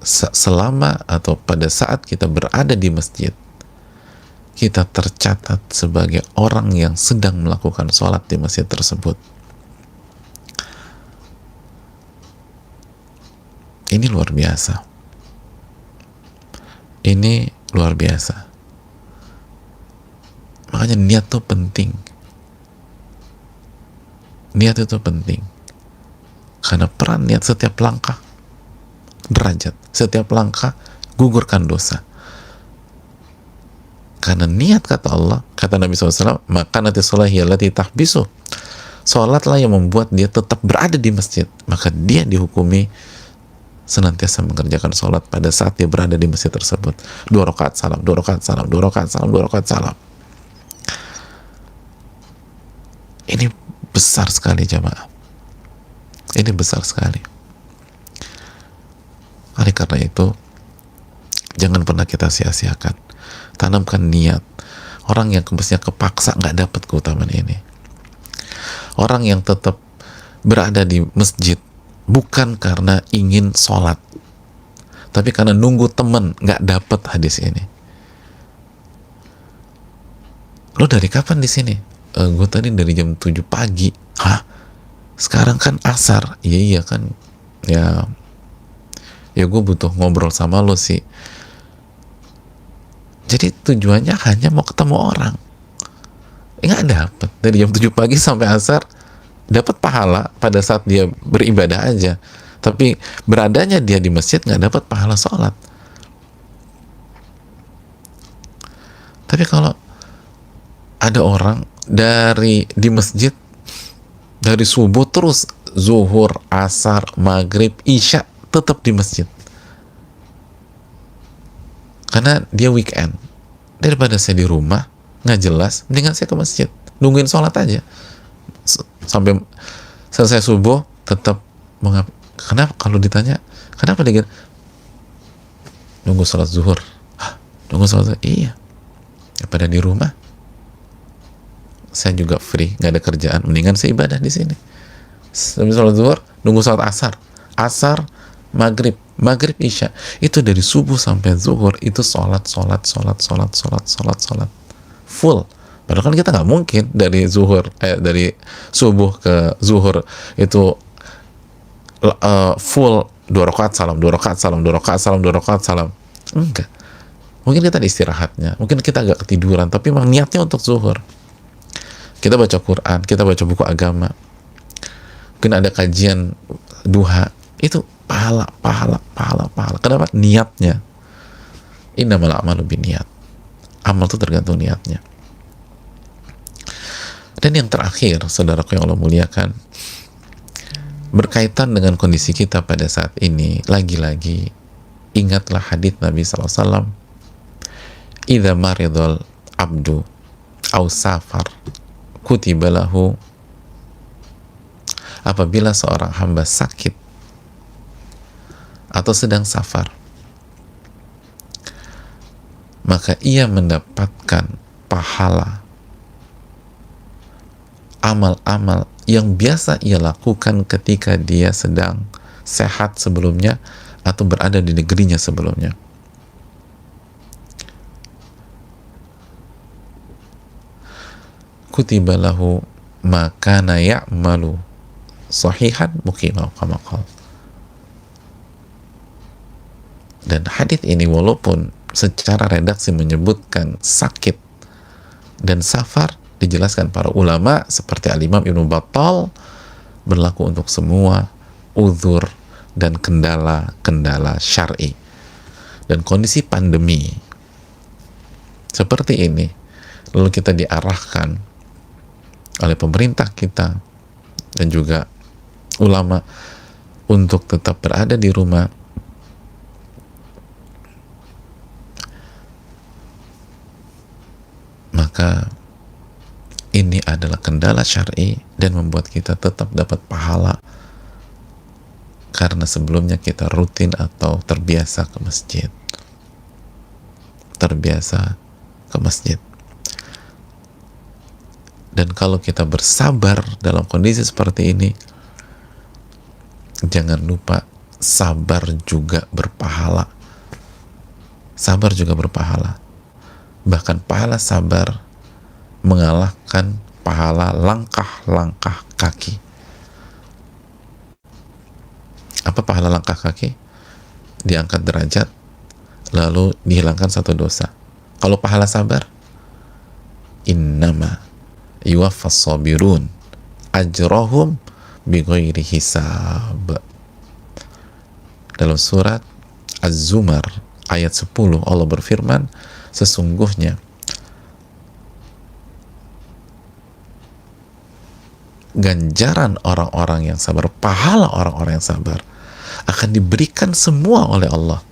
selama atau pada saat kita berada di masjid, kita tercatat sebagai orang yang sedang melakukan sholat di masjid tersebut. Ini luar biasa. Ini luar biasa. Makanya niat itu penting. Niat itu penting. Karena peran niat setiap langkah derajat, setiap langkah gugurkan dosa. Karena niat, kata Allah, kata Nabi SAW, maka nanti sholahi allati tahbisu, sholatlah yang membuat dia tetap berada di masjid, maka dia dihukumi senantiasa mengerjakan sholat pada saat dia berada di masjid tersebut. 2 rakaat salam, 2 rakaat salam, 2 rakaat salam, 2 rakaat salam. Ini besar sekali jamaah. Ini besar sekali. Oleh karena itu, jangan pernah kita sia-siakan. Tanamkan niat. Orang yang mestinya kepaksa nggak dapat keutamaan ini. Orang yang tetap berada di masjid bukan karena ingin sholat, tapi karena nunggu temen, nggak dapat hadis ini. Lo dari kapan di sini? Gue tadi dari jam 7 pagi. Hah? Sekarang kan asar. Iya kan. Ya gue butuh ngobrol sama lo sih. Jadi tujuannya hanya mau ketemu orang. Nggak dapat. Dari jam 7 pagi sampai asar dapat pahala pada saat dia beribadah aja, tapi beradanya dia di masjid nggak dapat pahala sholat. Tapi kalau ada orang di masjid dari subuh terus zuhur, asar, maghrib, isya tetap di masjid karena dia weekend, daripada saya di rumah nggak jelas, mendingan saya ke masjid nungguin sholat aja sampai selesai subuh tetap kenapa kalau ditanya kenapa dia nunggu sholat zuhur? Nunggu sholat zuhur? Iya, daripada di rumah saya juga free, nggak ada kerjaan, mendingan saya ibadah di sini. Sambil sholat zuhur nunggu sholat asar, maghrib, isya, itu dari subuh sampai zuhur itu sholat full. Padahal kan kita nggak mungkin dari subuh ke zuhur itu full 2 rakaat salam, 2 rakaat salam, 2 rakaat salam, 2 rakaat salam. Enggak. Mungkin kita di istirahatnya, mungkin kita agak ketiduran, tapi memang niatnya untuk zuhur. Kita baca Quran, kita baca buku agama, mungkin ada kajian duha, itu pahala. Kenapa? Niatnya. Innamal a'malu binniyat. Amal itu tergantung niatnya. Dan yang terakhir, saudaraku yang Allah muliakan, berkaitan dengan kondisi kita pada saat ini, lagi-lagi ingatlah hadits Nabi SAW, idza maridul abdu au safar kutiba lahu, apabila seorang hamba sakit atau sedang safar, maka ia mendapatkan pahala amal-amal yang biasa ia lakukan ketika dia sedang sehat sebelumnya atau berada di negerinya sebelumnya. Kutiba lahu ma kana ya'malu sahihan muqima kama qala. Dan hadits ini walaupun secara redaksi menyebutkan sakit dan safar, dijelaskan para ulama seperti Al-Imam Ibnu Battal berlaku untuk semua uzur dan kendala-kendala syar'i. Dan kondisi pandemi seperti ini, lalu kita diarahkan oleh pemerintah kita dan juga ulama untuk tetap berada di rumah, maka ini adalah kendala syar'i dan membuat kita tetap dapat pahala karena sebelumnya kita rutin atau terbiasa ke masjid. Dan kalau kita bersabar dalam kondisi seperti ini, jangan lupa sabar juga berpahala. Sabar juga berpahala. Bahkan pahala sabar mengalahkan pahala langkah-langkah kaki. Apa pahala langkah kaki? Diangkat derajat, lalu dihilangkan satu dosa. Kalau pahala sabar, innama yuwaffas sabirun ajrahum bighairi hisab. Dalam surat Az-Zumar ayat 10 Allah berfirman, sesungguhnya ganjaran orang-orang yang sabar, pahala orang-orang yang sabar akan diberikan semua oleh Allah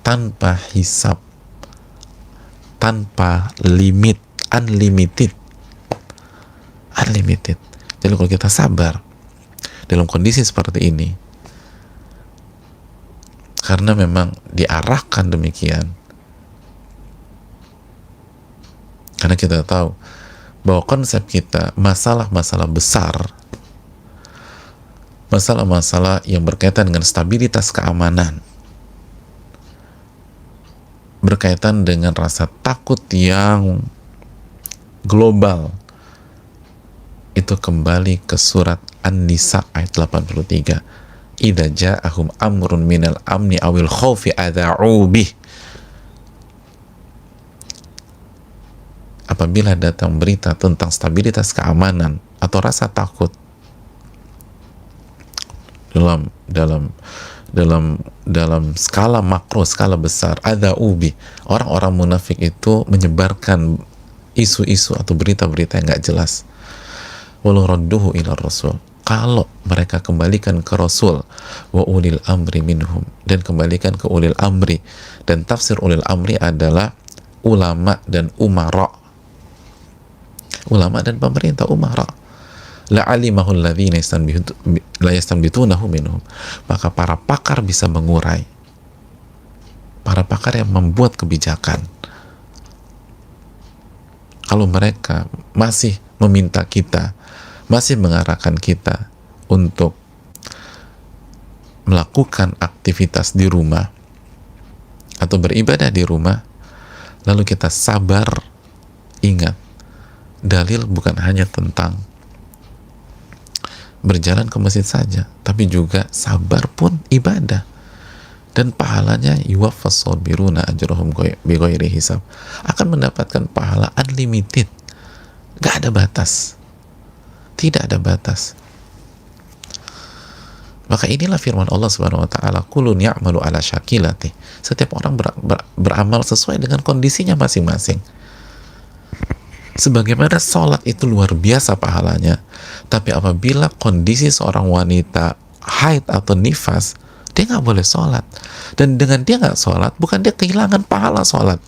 tanpa hisab, tanpa limit, unlimited. Jadi kalau kita sabar dalam kondisi seperti ini, karena memang diarahkan demikian, karena kita tahu bahwa konsep kita, masalah-masalah besar, masalah-masalah yang berkaitan dengan stabilitas keamanan, berkaitan dengan rasa takut yang global, itu kembali ke surat An-Nisa ayat 83. Idza ja'ahum amrun minal amni awil khaufi adha'u bih. Apabila datang berita tentang stabilitas keamanan atau rasa takut dalam skala makro, skala besar, adha'u bih, orang-orang munafik itu menyebarkan isu-isu atau berita-berita yang nggak jelas. Walau radduhu ila rasul, kalau mereka kembalikan ke Rasul, wa ulil amri minhum, dan kembalikan ke ulil amri, dan tafsir ulil amri adalah ulama dan umara, ulama dan pemerintah, umara, la'alimahu alladhina la yastanbitunahu minhum, maka para pakar bisa mengurai, para pakar yang membuat kebijakan. Kalau mereka masih meminta kita, masih mengarahkan kita untuk melakukan aktivitas di rumah atau beribadah di rumah, lalu kita sabar, ingat, dalil bukan hanya tentang berjalan ke masjid saja, tapi juga sabar pun ibadah, dan pahalanya yuwaffas sabiruna ajrahum bighairi hisab, akan mendapatkan pahala unlimited, gak ada batas, tidak ada batas. Maka inilah firman Allah Subhanahu wa taala, kulun ya'malu ala syakilati. Setiap orang beramal sesuai dengan kondisinya masing-masing. Sebagaimana sholat itu luar biasa pahalanya, tapi apabila kondisi seorang wanita haid atau nifas, dia nggak boleh sholat. Dan dengan dia nggak sholat, bukan dia kehilangan pahala sholat,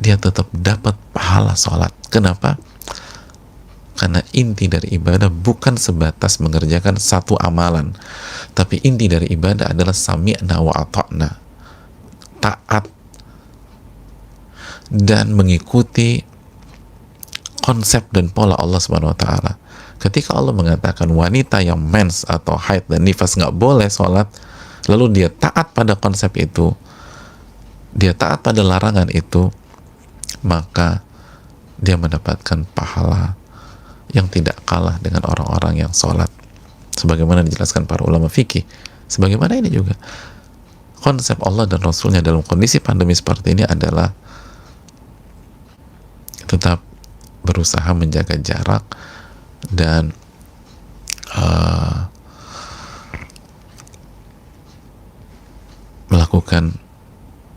dia tetap dapat pahala sholat. Kenapa? Karena inti dari ibadah bukan sebatas mengerjakan satu amalan, tapi inti dari ibadah adalah sami'na wa ata'na, taat dan mengikuti konsep dan pola Allah Subhanahu wa taala. Ketika Allah mengatakan wanita yang mens atau haid dan nifas nggak boleh sholat, lalu dia taat pada konsep itu, dia taat pada larangan itu, maka dia mendapatkan pahala yang tidak kalah dengan orang-orang yang sholat. Sebagaimana dijelaskan para ulama fikih, sebagaimana ini juga konsep Allah dan Rasulnya dalam kondisi pandemi seperti ini adalah tetap berusaha menjaga jarak dan melakukan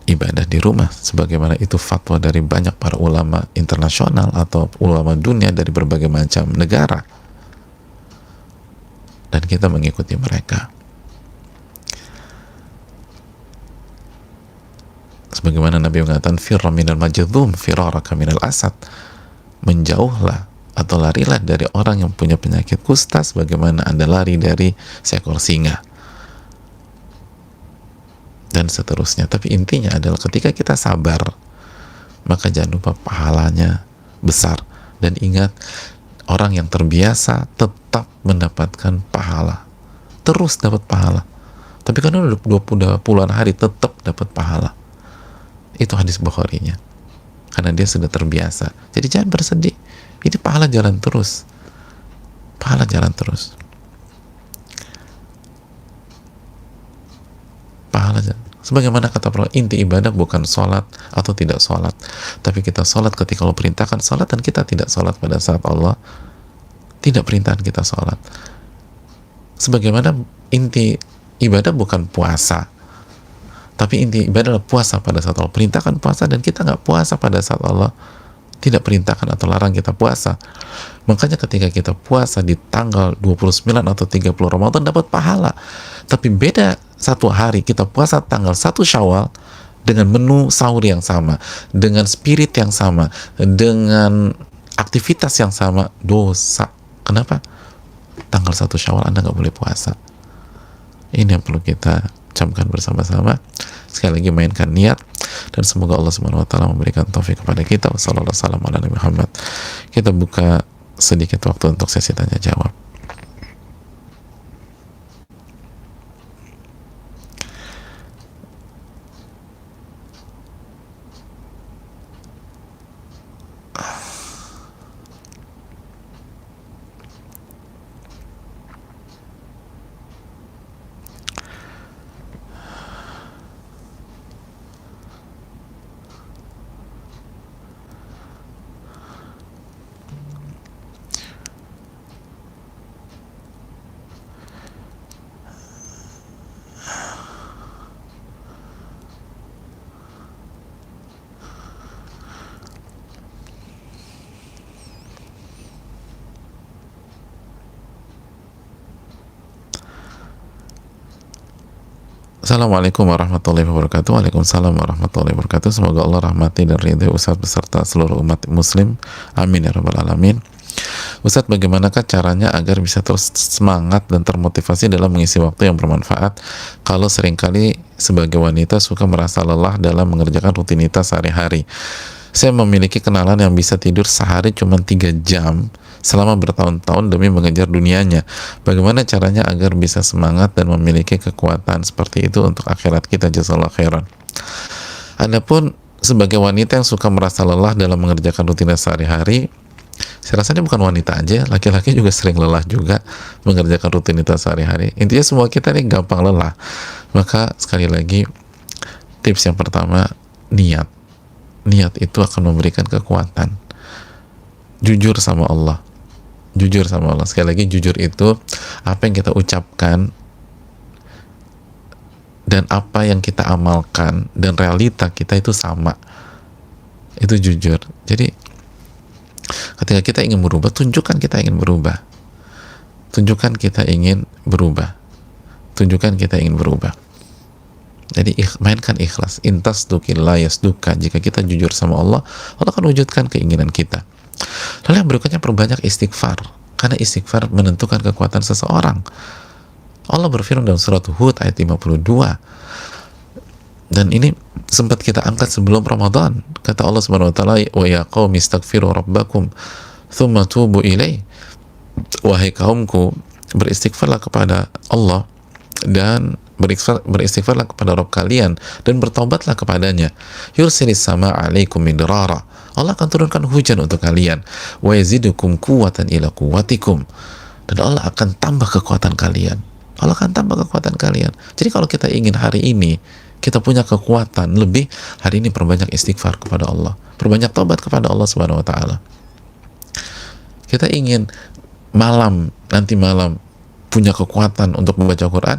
ibadah di rumah, sebagaimana itu fatwa dari banyak para ulama internasional atau ulama dunia dari berbagai macam negara, dan kita mengikuti mereka. Sebagaimana Nabi mengatakan, firra minal majdzum firaraka minal asad, menjauhlah atau larilah dari orang yang punya penyakit kusta sebagaimana Anda lari dari seekor singa, dan seterusnya. Tapi intinya adalah ketika kita sabar, maka jangan lupa pahalanya besar. Dan ingat, orang yang terbiasa tetap mendapatkan pahala, terus dapat pahala, Tapi kan udah 20 puluhan hari tetap dapat pahala. Itu hadis Bukhari-nya. Karena dia sudah terbiasa. Jadi jangan bersedih. Ini pahala jalan terus. Pahala jalan terus. Pahala jalan. Sebagaimana kata para inti ibadah bukan sholat atau tidak sholat, tapi kita sholat ketika Allah perintahkan sholat, dan kita tidak sholat pada saat Allah tidak perintahkan kita sholat. Sebagaimana inti ibadah bukan puasa, tapi inti ibadah adalah puasa pada saat Allah perintahkan puasa, dan kita nggak puasa pada saat Allah tidak perintahkan atau larang kita puasa. Makanya ketika kita puasa di tanggal 29 atau 30 Ramadan dapat pahala. Tapi beda satu hari kita puasa tanggal 1 Syawal dengan menu sahur yang sama, dengan spirit yang sama, dengan aktivitas yang sama, dosa. Kenapa? Tanggal 1 Syawal Anda nggak boleh puasa. Ini yang perlu kita camkan bersama-sama. Sekali lagi mainkan niat, dan semoga Allah Subhanahu wa taala memberikan taufik kepada kita. Wassalamualaikum warahmatullahi wabarakatuh. Kita buka sedikit waktu untuk sesi tanya jawab. Assalamualaikum warahmatullahi wabarakatuh. Waalaikumsalam warahmatullahi wabarakatuh. Semoga Allah rahmati dan ridhai Ustadz beserta seluruh umat muslim. Amin ya rabbal alamin. Ustadz, bagaimanakah caranya agar bisa terus semangat dan termotivasi dalam mengisi waktu yang bermanfaat kalau seringkali sebagai wanita suka merasa lelah dalam mengerjakan rutinitas sehari-hari? Saya memiliki kenalan yang bisa tidur sehari cuma 3 jam selama bertahun-tahun demi mengejar dunianya. Bagaimana caranya agar bisa semangat dan memiliki kekuatan seperti itu untuk akhirat kita? Jazakallahu khairan. Adapun sebagai wanita yang suka merasa lelah dalam mengerjakan rutinitas sehari-hari, saya rasa ini bukan wanita aja, laki-laki juga sering lelah juga mengerjakan rutinitas sehari-hari. Intinya semua kita ini gampang lelah. Maka sekali lagi, tips yang pertama, niat. Niat itu akan memberikan kekuatan. Jujur sama Allah. Jujur sama Allah. Sekali lagi, jujur itu apa yang kita ucapkan dan apa yang kita amalkan dan realita kita itu sama. Itu jujur. Jadi ketika kita ingin berubah, tunjukkan kita ingin berubah. Tunjukkan kita ingin berubah. Tunjukkan kita ingin berubah. Jadi mainkan ikhlas. Intas dukillah yasduka. Jika kita jujur sama Allah, Allah akan wujudkan keinginan kita. Lalu yang berikutnya, perbanyak istighfar, karena istighfar menentukan kekuatan seseorang. Allah berfirman dalam surat Hud ayat 52, dan ini sempat kita angkat sebelum Ramadan. Kata Allah Subhanahu wa taala, wa ya qaumi istaghfiru rabbakum thumma tubu ilaih. Wahai kaumku, beristighfarlah kepada Allah dan beristighfarlah kepada Rabb kalian dan bertaubatlah kepadanya. Yursilis sama alaikum midrara. Allah akan turunkan hujan untuk kalian. Wa yazidukum quwwatan ila quwwatikum. Dan Allah akan tambah kekuatan kalian. Allah akan tambah kekuatan kalian. Jadi kalau kita ingin hari ini kita punya kekuatan lebih, hari ini perbanyak istighfar kepada Allah. Perbanyak taubat kepada Allah Subhanahu wa taala. Kita ingin nanti malam punya kekuatan untuk membaca Quran,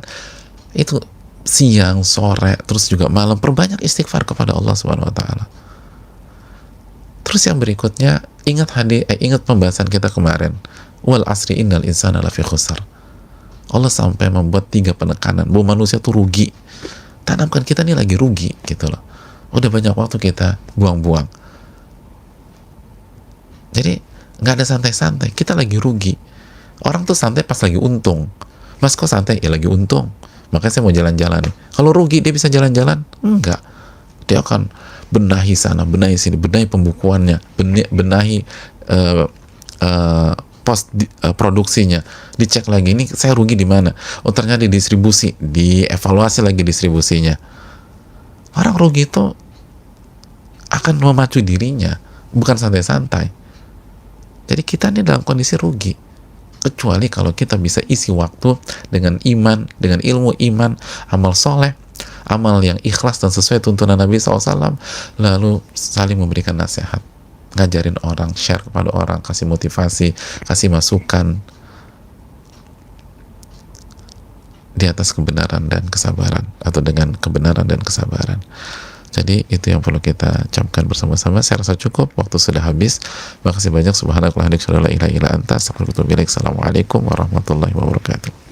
itu siang, sore, terus juga malam, perbanyak istighfar kepada Allah Subhanahu wa taala. Terus yang berikutnya, ingat pembahasan kita kemarin, wal asri innal insana lafi khusar. Allah sampai membuat 3 penekanan bahwa manusia tuh rugi. Tanamkan kita ini lagi rugi gitu loh. Udah banyak waktu kita buang-buang. Jadi nggak ada santai-santai, kita lagi rugi. Orang tuh santai pas lagi untung. Mas kok santai? Ya lagi untung, makanya saya mau jalan-jalan nih. Kalau rugi dia bisa jalan-jalan? Enggak. Dia akan benahi sana, benahi sini, benahi pembukuannya, benahi produksinya, dicek lagi, ini saya rugi di mana, oh ternyata di distribusi, dievaluasi lagi distribusinya. Orang rugi itu akan memacu dirinya, bukan santai-santai. Jadi kita ini dalam kondisi rugi, kecuali kalau kita bisa isi waktu dengan iman, dengan ilmu iman, amal soleh, amal yang ikhlas dan sesuai tuntunan Nabi SAW, lalu saling memberikan nasihat, ngajarin orang, share kepada orang, kasih motivasi, kasih masukan di atas kebenaran dan kesabaran, atau dengan kebenaran dan kesabaran. Jadi itu yang perlu kita camkan bersama-sama. Saya rasa cukup, waktu sudah habis. Makasih banyak. Subhanakallahumma wa bihamdika, asyhadu an la ilaha illa anta, astaghfiruka wa atubu ilaik. Assalamualaikum warahmatullahi wabarakatuh.